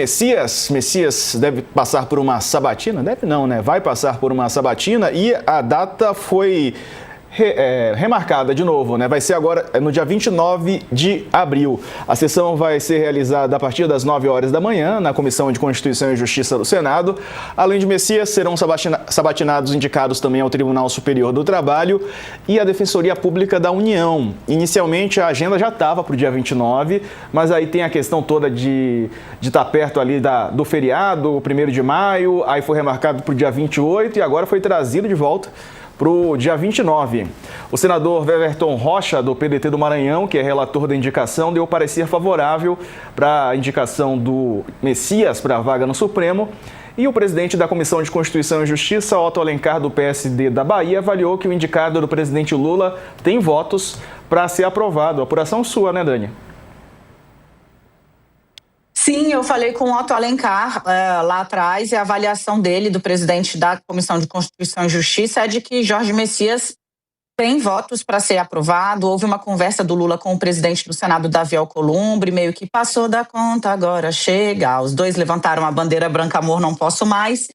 Messias deve passar por uma sabatina? Deve não, né? Vai passar por uma sabatina e a data foi remarcada de novo, né? Vai ser agora no dia 29 de abril. A sessão vai ser realizada a partir das 9 horas da manhã na Comissão de Constituição e Justiça do Senado. Além de Messias, serão sabatinados indicados também ao Tribunal Superior do Trabalho e à Defensoria Pública da União. Inicialmente a agenda já estava para o dia 29, mas aí tem a questão toda de estar perto ali do feriado, o 1º de maio, aí foi remarcado para o dia 28 e agora foi trazido de volta para o dia 29. O senador Weverton Rocha, do PDT do Maranhão, que é relator da indicação, deu parecer favorável para a indicação do Messias para a vaga no Supremo. E o presidente da Comissão de Constituição e Justiça, Otto Alencar, do PSD da Bahia, avaliou que o indicado do presidente Lula tem votos para ser aprovado. Apuração sua, né, Dani? Sim, eu falei com o Otto Alencar lá atrás e a avaliação dele, do presidente da Comissão de Constituição e Justiça, é de que Jorge Messias tem votos para ser aprovado. Houve uma conversa do Lula com o presidente do Senado, Davi Alcolumbre, meio que passou da conta, agora chega. Os dois levantaram a bandeira branca, amor, não posso mais.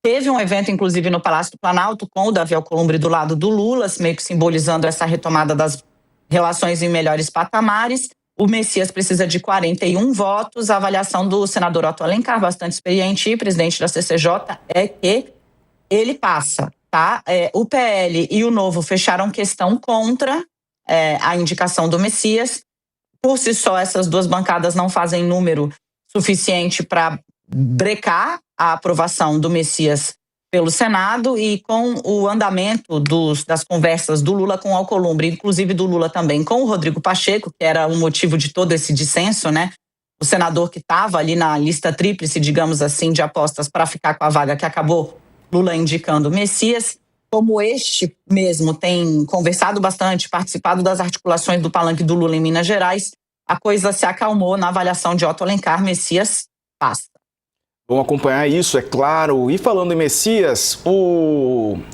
Teve um evento, inclusive, no Palácio do Planalto, com o Davi Alcolumbre do lado do Lula, meio que simbolizando essa retomada das relações em melhores patamares. O Messias precisa de 41 votos. A avaliação do senador Otto Alencar, bastante experiente e presidente da CCJ, é que ele passa, tá? O PL e o Novo fecharam questão contra a indicação do Messias. Por si só, essas duas bancadas não fazem número suficiente para brecar a aprovação do Messias pelo Senado, e com o andamento das conversas do Lula com o Alcolumbre, inclusive do Lula também com o Rodrigo Pacheco, que era o motivo de todo esse dissenso, né? O senador que estava ali na lista tríplice, digamos assim, de apostas para ficar com a vaga, que acabou Lula indicando o Messias. Como este mesmo tem conversado bastante, participado das articulações do palanque do Lula em Minas Gerais, a coisa se acalmou na avaliação de Otto Alencar. Messias passa. Vamos acompanhar isso, é claro. E falando em Messias,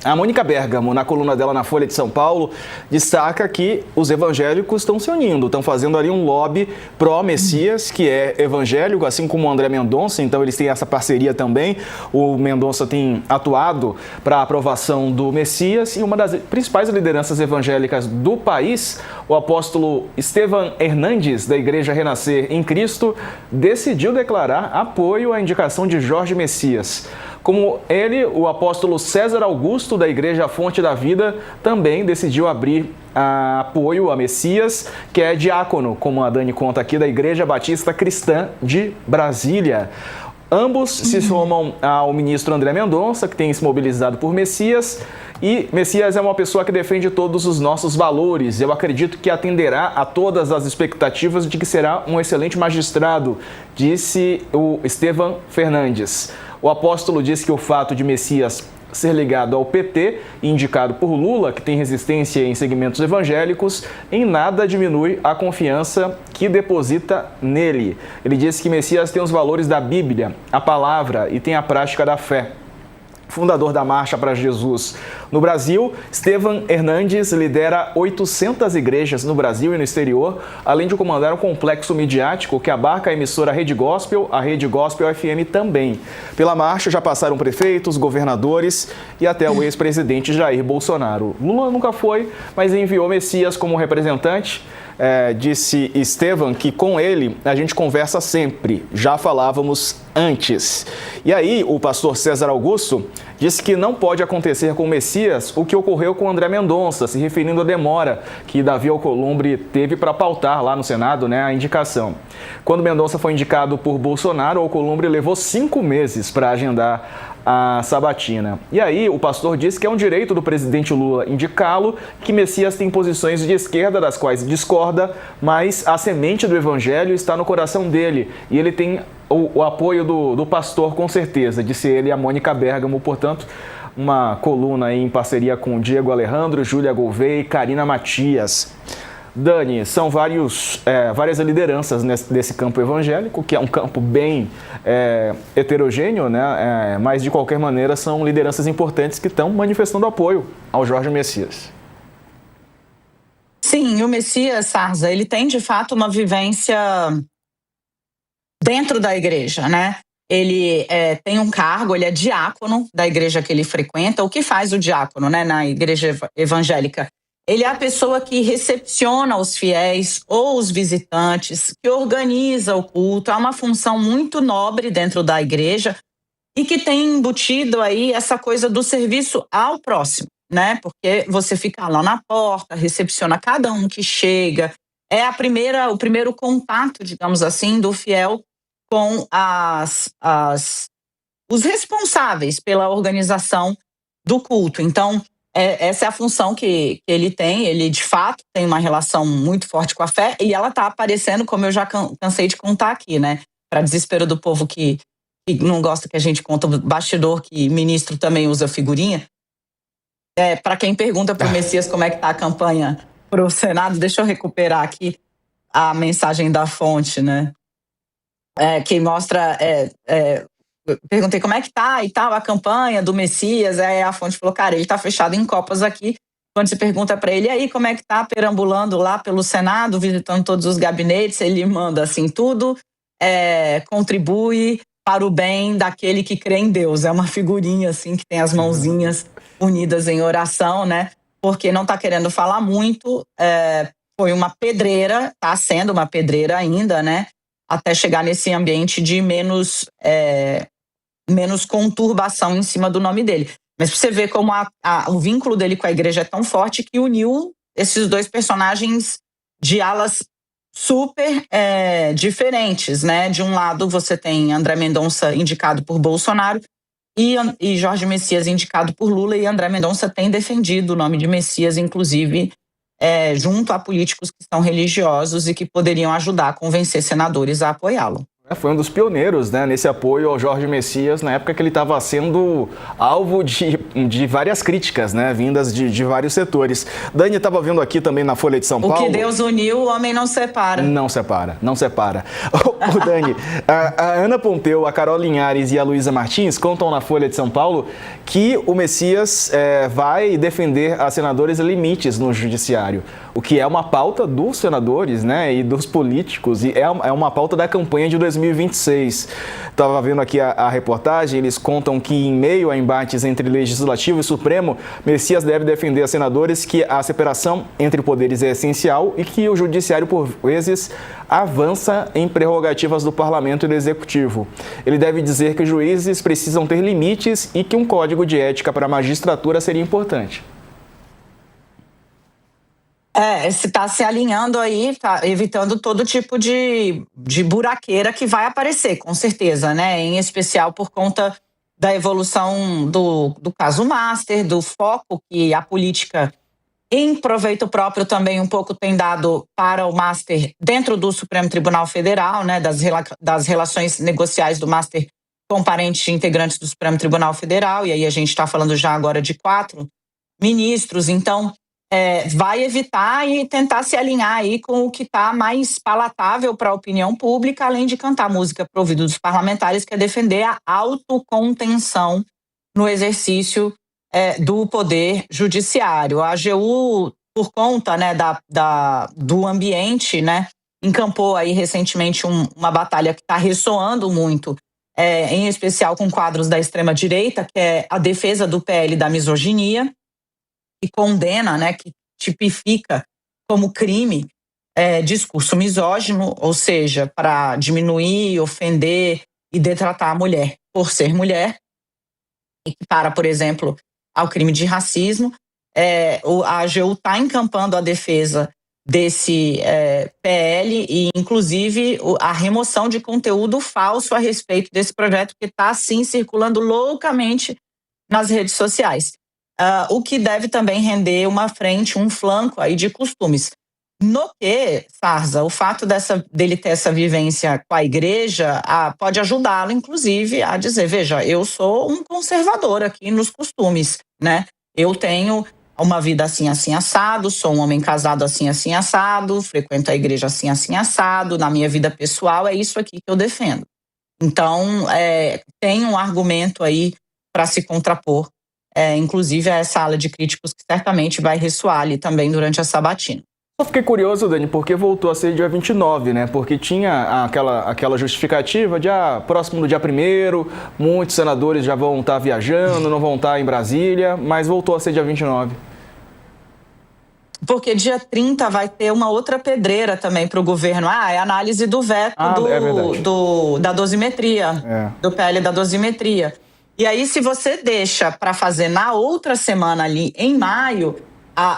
a Mônica Bergamo, na coluna dela na Folha de São Paulo, destaca que os evangélicos estão se unindo, estão fazendo ali um lobby pró-Messias, que é evangélico, assim como o André Mendonça, então eles têm essa parceria também. O Mendonça tem atuado para a aprovação do Messias, e uma das principais lideranças evangélicas do país, o apóstolo Estevan Hernandes, da Igreja Renascer em Cristo, decidiu declarar apoio à indicação de Jorge Messias. Como ele, o apóstolo César Augusto, da Igreja Fonte da Vida, também decidiu abrir apoio a Messias, que é diácono, como a Dani conta aqui, da Igreja Batista Cristã de Brasília. Ambos se somam ao ministro André Mendonça, que tem se mobilizado por Messias. E Messias é uma pessoa que defende todos os nossos valores. Eu acredito que atenderá a todas as expectativas de que será um excelente magistrado, disse o Estevan Fernandes. O apóstolo disse que o fato de Messias ser ligado ao PT e indicado por Lula, que tem resistência em segmentos evangélicos, em nada diminui a confiança que deposita nele. Ele disse que Messias tem os valores da Bíblia, a palavra, e tem a prática da fé. Fundador da Marcha para Jesus no Brasil, Estevan Hernandes lidera 800 igrejas no Brasil e no exterior, além de comandar um complexo midiático que abarca a emissora Rede Gospel, a Rede Gospel FM também. Pela marcha já passaram prefeitos, governadores e até o ex-presidente Jair Bolsonaro. Lula nunca foi, mas enviou Messias como representante. Disse Estevan que com ele a gente conversa sempre, já falávamos antes. E aí o pastor César Augusto disse que não pode acontecer com o Messias o que ocorreu com André Mendonça, se referindo à demora que Davi Alcolumbre teve para pautar lá no Senado, né, a indicação. Quando Mendonça foi indicado por Bolsonaro, Alcolumbre levou 5 meses para agendar a sabatina. E aí o pastor disse que é um direito do presidente Lula indicá-lo, que Messias tem posições de esquerda das quais discorda, mas a semente do evangelho está no coração dele e ele tem o apoio do pastor, com certeza, disse ele, a Mônica Bergamo. Portanto, uma coluna aí em parceria com Diego Alejandro, Júlia Gouveia e Karina Matias. Dani, são várias lideranças desse campo evangélico, que é um campo bem heterogêneo, né? Mas, de qualquer maneira, são lideranças importantes que estão manifestando apoio ao Jorge Messias. Sim, o Messias, Sarza, ele tem, de fato, uma vivência dentro da igreja, né? Ele tem um cargo, ele é diácono da igreja que ele frequenta. O que faz o diácono, né, na igreja evangélica? Ele é a pessoa que recepciona os fiéis ou os visitantes, que organiza o culto. É uma função muito nobre dentro da igreja e que tem embutido aí essa coisa do serviço ao próximo, né? Porque você fica lá na porta, recepciona cada um que chega. É o primeiro contato, digamos assim, do fiel com os responsáveis pela organização do culto. Então, essa é a função que ele tem. Ele, de fato, tem uma relação muito forte com a fé e ela está aparecendo, como eu já cansei de contar aqui, né? Para desespero do povo que não gosta que a gente conta o bastidor, que ministro também usa figurinha. Para quem pergunta para o Messias como é que está a campanha para o Senado, deixa eu recuperar aqui a mensagem da fonte, né? Que mostra... perguntei como é que tá e tal a campanha do Messias, aí a fonte falou, cara, ele tá fechado em copas aqui. Quando se pergunta para ele, aí como é que tá perambulando lá pelo Senado, visitando todos os gabinetes, ele manda assim, tudo contribui para o bem daquele que crê em Deus. É uma figurinha assim, que tem as mãozinhas unidas em oração, né? Porque não tá querendo falar muito, foi uma pedreira, tá sendo uma pedreira ainda, né? Até chegar nesse ambiente de menos conturbação em cima do nome dele. Mas você vê como o vínculo dele com a igreja é tão forte que uniu esses dois personagens de alas super diferentes, né? De um lado você tem André Mendonça indicado por Bolsonaro e Jorge Messias indicado por Lula, e André Mendonça tem defendido o nome de Messias, inclusive junto a políticos que são religiosos e que poderiam ajudar a convencer senadores a apoiá-lo. Foi um dos pioneiros, né, nesse apoio ao Jorge Messias, na época que ele estava sendo alvo de várias críticas, né, vindas de vários setores. Dani estava vendo aqui também na Folha de São Paulo... O que Deus uniu, o homem não separa. Não separa, não separa. O Dani, a Ana Pompeu, a Carol Linhares e a Luísa Martins contam na Folha de São Paulo que o Messias vai defender a senadores limites no judiciário, o que é uma pauta dos senadores, né, e dos políticos, e é uma pauta da campanha de 2026. Estava vendo aqui a reportagem, eles contam que em meio a embates entre Legislativo e Supremo, Messias deve defender a senadores que a separação entre poderes é essencial e que o Judiciário, por vezes, avança em prerrogativas do Parlamento e do Executivo. Ele deve dizer que os juízes precisam ter limites e que um código de ética para a magistratura seria importante. Está se alinhando aí, tá evitando todo tipo de buraqueira que vai aparecer, com certeza, né? Em especial por conta da evolução do caso Master, do foco que a política, em proveito próprio, também um pouco tem dado para o Master dentro do Supremo Tribunal Federal, né? Das relações negociais do Master com parentes e integrantes do Supremo Tribunal Federal, e aí a gente está falando já agora de 4 ministros, então... vai evitar e tentar se alinhar aí com o que está mais palatável para a opinião pública, além de cantar música para o ouvido dos parlamentares, que é defender a autocontenção no exercício do poder judiciário. A AGU, por conta, né, do ambiente, né, encampou aí recentemente uma batalha que está ressoando muito, em especial com quadros da extrema-direita, que é a defesa do PL da misoginia, que condena, né, que tipifica como crime discurso misógino, ou seja, para diminuir, ofender e detratar a mulher por ser mulher, e que para, por exemplo, ao crime de racismo. A AGU está encampando a defesa desse PL e, inclusive, a remoção de conteúdo falso a respeito desse projeto que está, assim, circulando loucamente nas redes sociais. O que deve também render uma frente, um flanco aí de costumes. No que, Sarza, o fato dele ter essa vivência com a igreja pode ajudá-lo, inclusive, a dizer, veja, eu sou um conservador aqui nos costumes, né? Eu tenho uma vida assim, assim, assado, sou um homem casado assim, assim, assado, frequento a igreja assim, assim, assado, na minha vida pessoal é isso aqui que eu defendo. Então, tem um argumento aí para se contrapor, inclusive a essa ala de críticos que certamente vai ressoar ali também durante a sabatina. Eu fiquei curioso, Dani, porque voltou a ser dia 29, né? Porque tinha aquela justificativa de, próximo do dia 1º, muitos senadores já vão estar viajando, não vão estar em Brasília, mas voltou a ser dia 29. Porque dia 30 vai ter uma outra pedreira também para o governo. É a análise do veto da dosimetria, do PL da dosimetria. E aí, se você deixa para fazer na outra semana ali, em maio,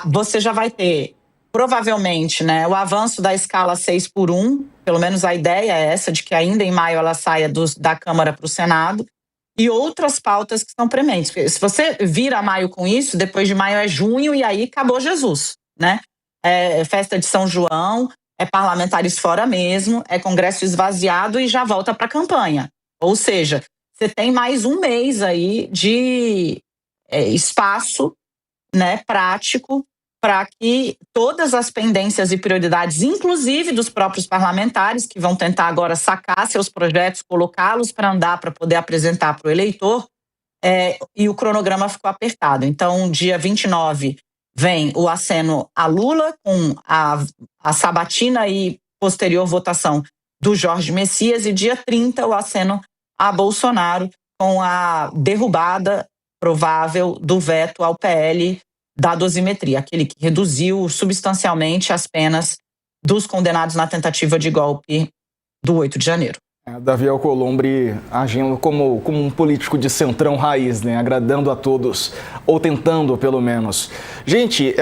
você já vai ter, provavelmente, né, o avanço da escala 6x1, pelo menos a ideia é essa, de que ainda em maio ela saia da Câmara para o Senado, e outras pautas que estão prementes. Porque se você vira maio com isso, depois de maio é junho e aí acabou Jesus, né? É festa de São João, é parlamentares fora mesmo, é congresso esvaziado e já volta para a campanha. Ou seja, você tem mais um mês aí de espaço, né, prático, para que todas as pendências e prioridades, inclusive dos próprios parlamentares, que vão tentar agora sacar seus projetos, colocá-los para andar, para poder apresentar para o eleitor, e o cronograma ficou apertado. Então, dia 29 vem o aceno a Lula, com a sabatina e posterior votação do Jorge Messias, e dia 30 o aceno a Bolsonaro, com a derrubada provável do veto ao PL da dosimetria, aquele que reduziu substancialmente as penas dos condenados na tentativa de golpe do 8 de janeiro. Davi Alcolumbre agindo como um político de centrão raiz, né? Agradando a todos, ou tentando pelo menos. Gente,